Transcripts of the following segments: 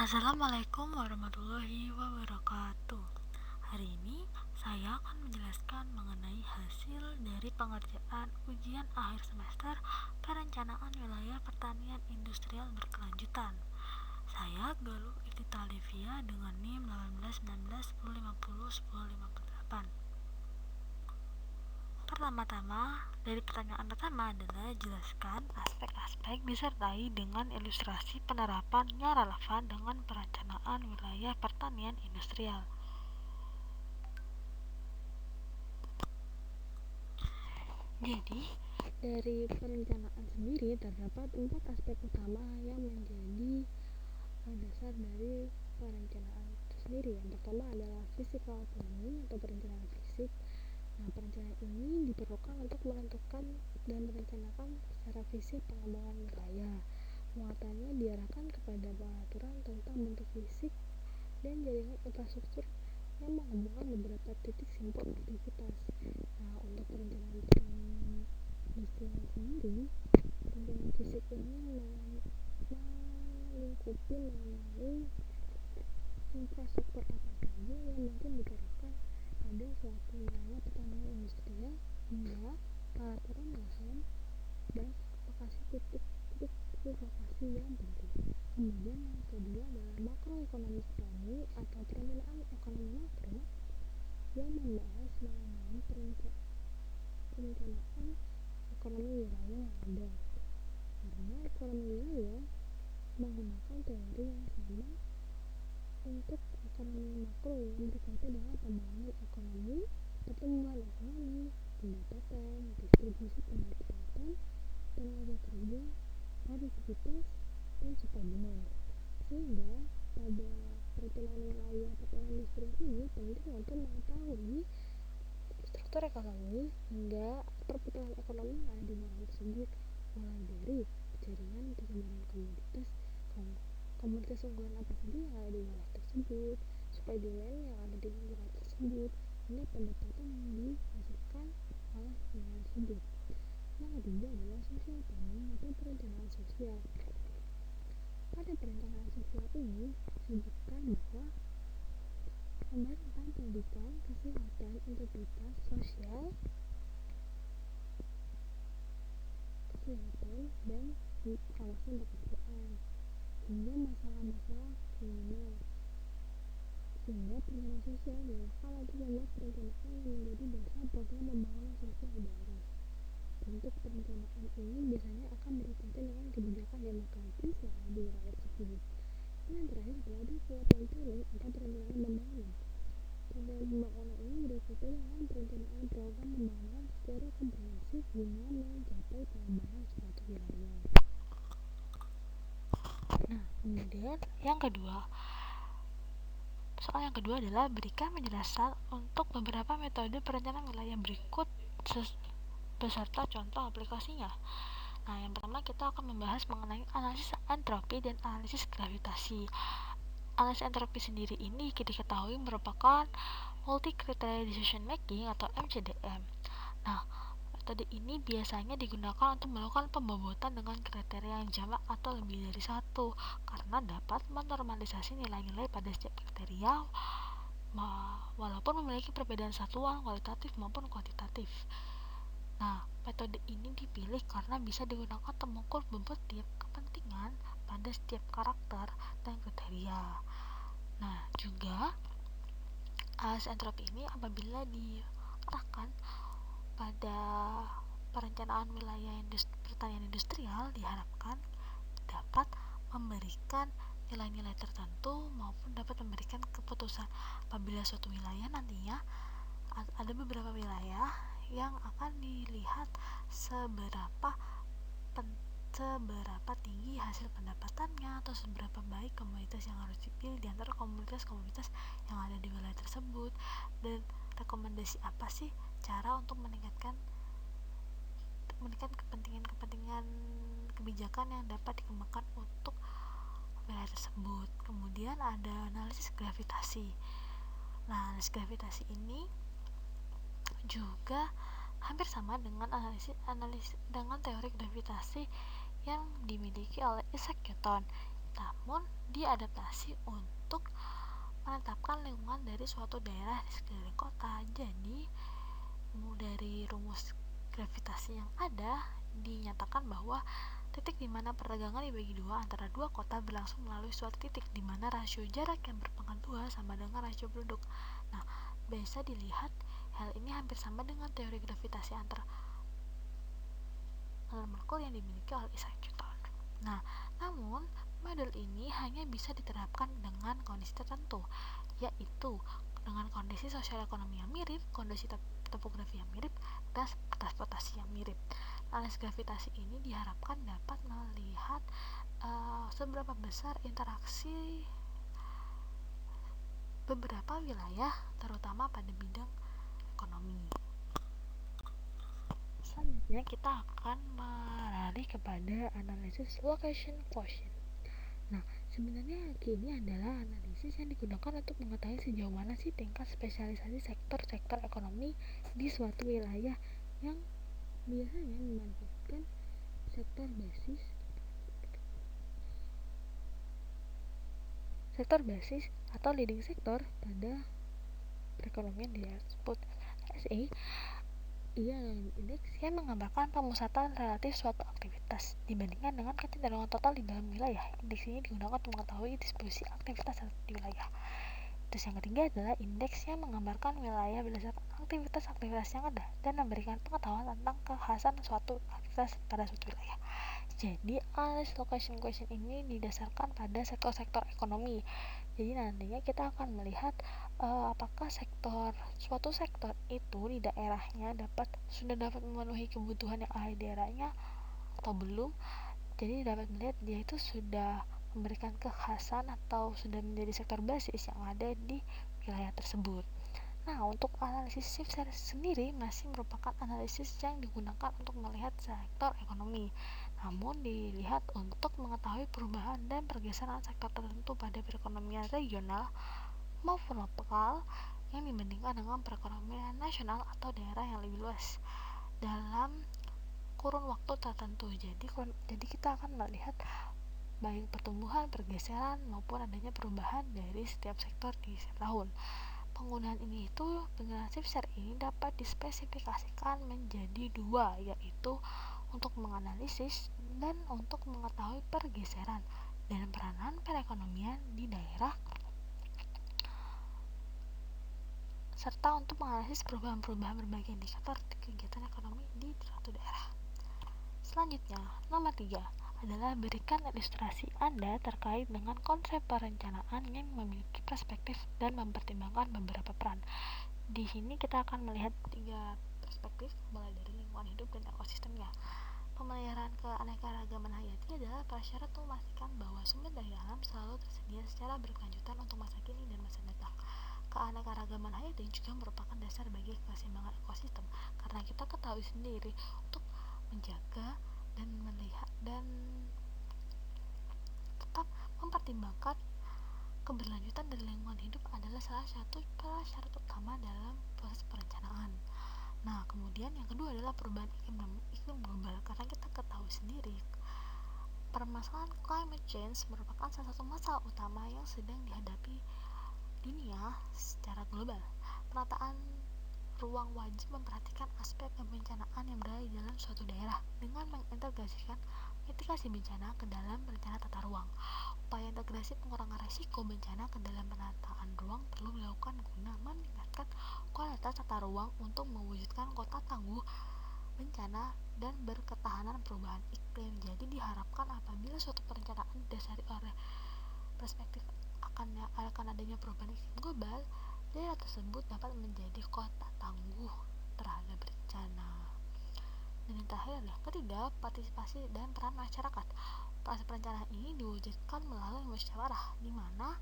Assalamualaikum warahmatullahi wabarakatuh. Hari ini saya akan menjelaskan mengenai hasil dari pengerjaan ujian akhir semester perencanaan wilayah pertanian industrial berkelanjutan. Saya Galuh Iftita Olivia dengan NIM 181910501058. Dari pertanyaan pertama adalah jelaskan aspek-aspek disertai dengan ilustrasi penerapannya relevan dengan perencanaan wilayah pertanian industrial. Jadi, dari perencanaan sendiri terdapat 4 aspek utama yang menjadi dasar dari perencanaan itu sendiri. Yang pertama adalah physical planning atau perencanaan fisik. Nah, perencanaan ini diperlukan untuk menentukan dan merencanakan secara fisik pengembangan wilayah. Muatannya diarahkan kepada pengaturan tentang bentuk fisik dan jaringan infrastruktur yang menghubungkan beberapa titik simpul aktivitas. Nah, untuk perencanaan pertanian industrial sendiri, perencanaan fisik ini melingkupi mengenai infrastruktur apa saja yang mungkin diperlukan pada suatu wilayah pertanian industrial hingga pengaturan lahan dan lokasi titik-titik lokasi yang penting. Kemudian yang kedua adalah makroekonomi planning atau perencanaan ekonomi makro yang membahas mengenai perencanaan ekonomi wilayah yang ada. Karena ekonomi wilayah menggunakan teori yang sama untuk ekonomi makro yang berkaitan dengan pembangunan ekonomi, pertumbuhan ekonomi, pendapatan, distribusi pendapatan, tenaga kerja, produktivitas, dan supply demand. Sehingga pada perencanaan wilayah pertanian industrial ini penting untuk mengetahui struktur ekonomi hingga perputaran ekonomi yang ada di wilayah tersebut, mulai dari jaringan persebaran komoditas unggulan apa saja yang ada di wilayah tersebut, supply demand yang ada di wilayah tersebut, hingga pendapatan yang dihasilkan oleh wilayah tersebut. Yang ketiga adalah social planning atau perencanaan sosial. Pada perencanaan sosial ini disebutkan bahwa pembangunan pendidikan, kesehatan, integritas sosial, kesehatan, dan kawasan pekerjaan hingga masalah-masalah kriminal. Sehingga perencanaan sosial dilakukan untuk membuat perencanaan yang menjadi dasar program pembangunan sosial daerah. Bentuk perencanaan ini biasanya akan berkaitan dengan kebijakan demokratis yang ada di wilayah tersebut. Dan yang terakhir adalah development planning atau perencanaan pembangunan. Perencanaan pembangunan ini berkaitan dengan perencanaan program pembangunan secara komprehensif guna mencapai pengembangan suatu wilayah. Nah, kemudian soal yang kedua adalah berikan penjelasan untuk beberapa metode perencanaan wilayah berikut beserta contoh aplikasinya. Nah, yang pertama kita akan membahas mengenai analisis entropi dan analisis gravitasi. Analisis entropi sendiri ini diketahui merupakan multi criteria decision making atau MCDM. Nah, metode ini biasanya digunakan untuk melakukan pembobotan dengan kriteria yang jamak atau lebih dari satu, karena dapat menormalisasi nilai-nilai pada setiap kriteria walaupun memiliki perbedaan satuan kualitatif maupun kuantitatif. Nah, metode ini dipilih karena bisa digunakan untuk mengukur bobot tiap kepentingan pada setiap karakter dan kriteria. Nah, juga analisis entropi ini apabila diterapkan pada perencanaan wilayah pertanian industrial diharapkan dapat memberikan nilai-nilai tertentu maupun dapat memberikan keputusan apabila suatu wilayah nantinya ada beberapa wilayah yang akan dilihat seberapa tinggi hasil pendapatannya atau seberapa baik komoditas yang harus dipilih di antara komoditas-komoditas yang ada di wilayah tersebut, dan rekomendasi apa sih cara untuk meningkatkan kepentingan kebijakan yang dapat dikembangkan untuk wilayah tersebut. Kemudian ada analisis gravitasi. Nah, analisis gravitasi ini juga hampir sama dengan analisis dengan teori gravitasi yang dimiliki oleh Isaac Newton. namun diadaptasi untuk menetapkan lingkungan dari suatu daerah di sekeliling kota. Jadi dari rumus gravitasi yang ada dinyatakan bahwa titik di mana perdagangan dibagi dua antara dua kota berlangsung melalui suatu titik di mana rasio jarak yang berpangkat 2 sama dengan rasio penduduk. Nah, bisa dilihat hal ini hampir sama dengan teori gravitasi antar molekul yang dimiliki oleh Isaac Newton. Nah, namun model ini hanya bisa diterapkan dengan kondisi tertentu, yaitu dengan kondisi sosial ekonomi yang mirip, kondisi topografi yang mirip, dan transportasi yang mirip. Analisis gravitasi ini diharapkan dapat melihat seberapa besar interaksi beberapa wilayah, terutama pada bidang ekonomi. Selanjutnya kita akan beralih kepada analisis location quotient. Nah, sebenarnya ini adalah analisis yang digunakan untuk mengetahui sejauh mana sih tingkat spesialisasi sektor-sektor ekonomi di suatu wilayah, yang biasanya memanfaatkan sektor basis atau leading sektor pada perekonomian disebut SA. Ia indeks yang menggambarkan pemusatan relatif suatu aktivitas dibandingkan dengan kecenderungan total di dalam wilayah. Indeks ini digunakan untuk mengetahui distribusi aktivitas di wilayah. Terus yang ketiga adalah indeks yang menggambarkan wilayah berdasarkan aktivitas-aktivitas yang ada dan memberikan pengetahuan tentang kekhasan suatu aktivitas pada suatu wilayah. Jadi analisis location quotient ini didasarkan pada sektor-sektor ekonomi. Jadi nantinya kita akan melihat apakah suatu sektor itu di daerahnya sudah dapat memenuhi kebutuhan yang ada di daerahnya atau belum. Jadi dapat melihat dia itu sudah memberikan kekhasan atau sudah menjadi sektor basis yang ada di wilayah tersebut. Nah, untuk analisis shift sendiri masih merupakan analisis yang digunakan untuk melihat sektor ekonomi, namun dilihat untuk mengetahui perubahan dan pergeseran sektor tertentu pada perekonomian regional maupun lokal yang dibandingkan dengan perekonomian nasional atau daerah yang lebih luas dalam kurun waktu tertentu. Jadi kita akan melihat baik pertumbuhan, pergeseran maupun adanya perubahan dari setiap sektor di setiap tahun. Penggunaan shift share ini dapat dispesifikasikan menjadi dua, yaitu untuk menganalisis dan untuk mengetahui pergeseran dan peranan perekonomian di daerah, serta untuk menganalisis perubahan-perubahan berbagai indikator kegiatan ekonomi di suatu daerah. Selanjutnya, nomor 3 adalah berikan ilustrasi Anda terkait dengan konsep perencanaan yang memiliki perspektif dan mempertimbangkan beberapa peran. Di sini kita akan melihat 3 perspektif, mulai dari lingkungan hidup dan ekosistemnya. Pemeliharaan keanekaragaman hayati adalah prasyarat untuk memastikan bahwa sumber daya alam selalu tersedia secara berkelanjutan untuk masa kini dan masa datang. Keanekaragaman hayati juga merupakan dasar bagi keseimbangan ekosistem, karena kita ketahui sendiri untuk menjaga dan melihat dan tetap mempertimbangkan keberlanjutan dari lingkungan hidup adalah salah satu prasyarat utama dalam proses perencanaan. Nah, kemudian yang kedua adalah perubahan iklim global, karena kita ketahui sendiri permasalahan climate change merupakan salah satu masalah utama yang sedang dihadapi dunia secara global. Penataan ruang wajib memperhatikan aspek kebencanaan yang berada di dalam suatu daerah dengan mengintegrasikan mitigasi bencana ke dalam rencana tata ruang. Upaya integrasi pengurangan risiko bencana ke dalam penataan ruang perlu dilakukan guna meningkatkan kualitas tata ruang untuk mewujudkan kota tangguh bencana dan berketahanan perubahan iklim. Jadi diharapkan apabila suatu perencanaan didasari oleh perspektif akan adanya perubahan iklim global, daerah tersebut dapat menjadi kota tangguh terhadap bencana. Dan yang terakhir adalah ketiga, partisipasi dan peran masyarakat. Proses perencanaan ini diwujudkan melalui musyawarah, di mana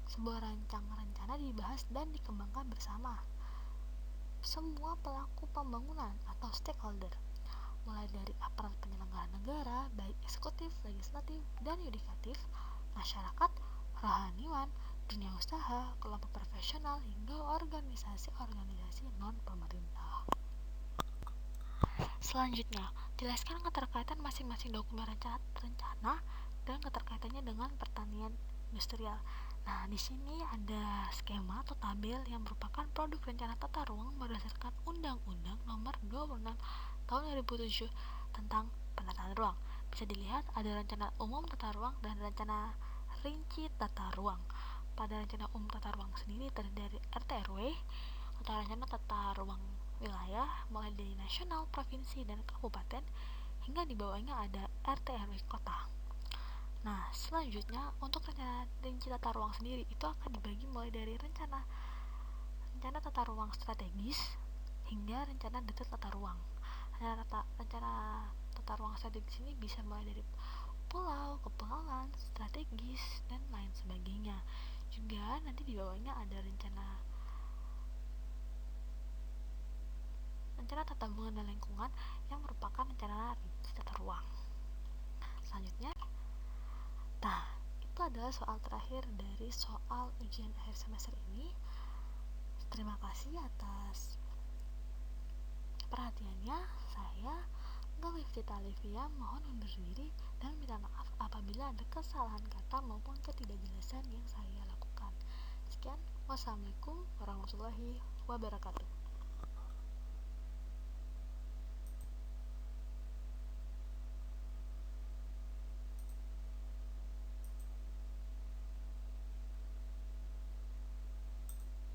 sebuah rencana dibahas dan dikembangkan bersama semua pelaku pembangunan atau stakeholder, mulai dari aparat penyelenggara negara, baik eksekutif, legislatif, dan yudikatif, masyarakat, rohaniwan, dunia usaha, kelompok profesional, hingga organisasi-organisasi non-pemerintah. Selanjutnya, jelaskan keterkaitan masing-masing dokumen rencana dan keterkaitannya dengan industrial. Nah, di sini ada skema atau tabel yang merupakan produk rencana tata ruang berdasarkan Undang-Undang Nomor 26 Tahun 2007 tentang penataan ruang. Bisa dilihat ada rencana umum tata ruang dan rencana rinci tata ruang. Pada rencana umum tata ruang sendiri terdiri dari RT/RW atau rencana tata ruang wilayah mulai dari nasional, provinsi, dan kabupaten hingga di bawahnya ada RT/RW kota. Nah, selanjutnya untuk rencana rinci tata ruang sendiri itu akan dibagi mulai dari rencana tata ruang strategis hingga rencana detail tata ruang. Rencana tata ruang strategis ini bisa mulai dari pulau, kepulauan, strategis, dan lain sebagainya. Juga nanti di bawahnya ada rencana tata hubungan dan lingkungan yang merupakan rencana rinci tata ruang. Selanjutnya, nah, itu adalah soal terakhir dari soal ujian akhir semester ini. Terima kasih atas perhatiannya. Saya Galih Cita Olivia mohon undur diri dan minta maaf apabila ada kesalahan kata maupun ketidakjelasan yang saya lakukan. Sekian, wassalamualaikum warahmatullahi wabarakatuh.